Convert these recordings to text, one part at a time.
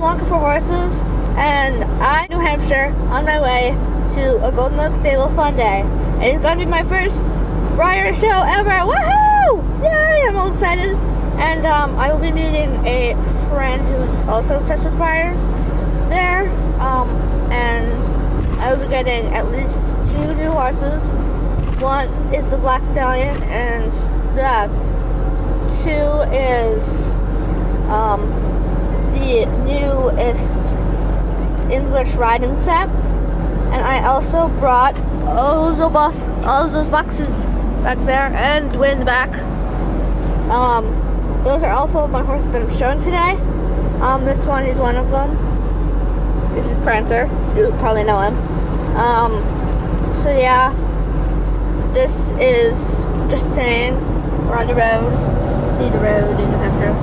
walking for horses, and I'm in New Hampshire on my way to a Golden Oak Stable fun day. And it's going to be my first Breyer show ever. Woohoo! Yay! I'm all excited. And I will be meeting a friend who's also obsessed with Breyers there. And I will be getting at least 2 new horses. One is the Black Stallion, and the 2 is the newest English riding set. And I also brought all those boxes back there and way in the back. Those are all full of my horses that I'm showing today. This one is one of them. This is Prancer. You probably know him. So yeah, this is just saying we're on the road. See the road in New Hampshire.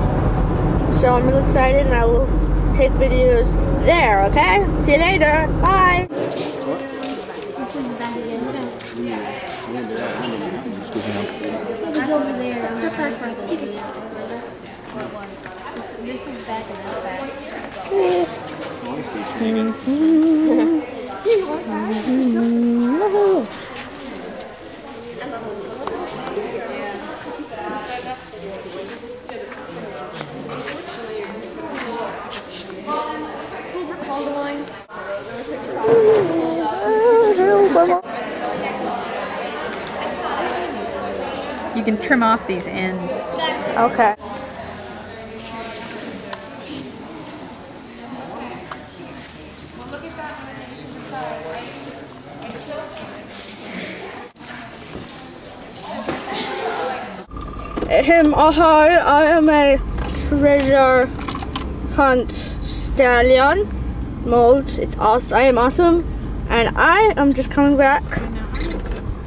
So I'm really excited, and I will take videos there. Okay? See you later. Bye. It's over there. This is back in that back. You can trim off these ends. Okay. Hi, I am a treasure hunt stallion mold. It's awesome. I am awesome, and I am just coming back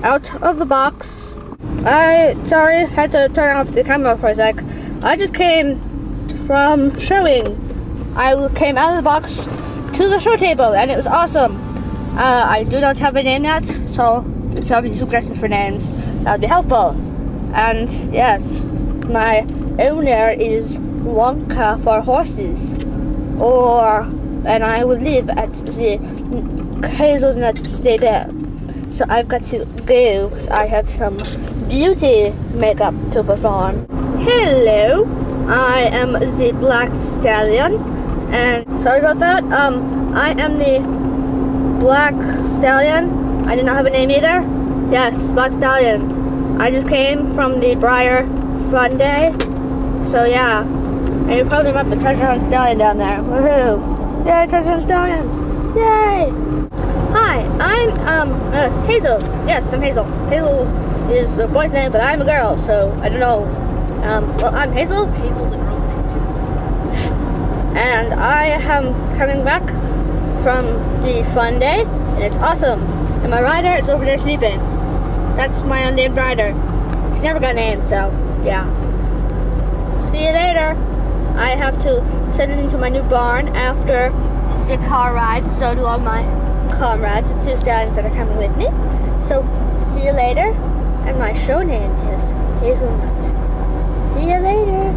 out of the box. Sorry, had to turn off the camera for a sec. I just came from showing. I came out of the box to the show table, and it was awesome. I do not have a name yet, so if you have any suggestions for names, that would be helpful. And yes, my owner is Wonka for horses, and I will live at the Hazelnut Stable. So I've got to go because I have some beauty makeup to perform. Hello, I am the Black Stallion, and sorry about that. I am the Black Stallion. I do not have a name either. Yes, Black Stallion. I just came from the Breyer Fun Day, so yeah. And you're probably about the Treasure Hunt Stallion down there. Woohoo! Yay, Treasure Hunt Stallions! Yay! Hi, I'm Hazel. Yes, I'm Hazel. Hazel is a boy's name, but I'm a girl, so I don't know. Well, I'm Hazel. Hazel's a girl's name too. And I am coming back from the Fun Day, and it's awesome. And my rider is over there sleeping. That's my unnamed rider. She never got named, so yeah. See you later. I have to send it into my new barn after the car ride. So do all my comrades, the 2 stallions that are coming with me. So see you later. And my show name is Hazelnut. See you later.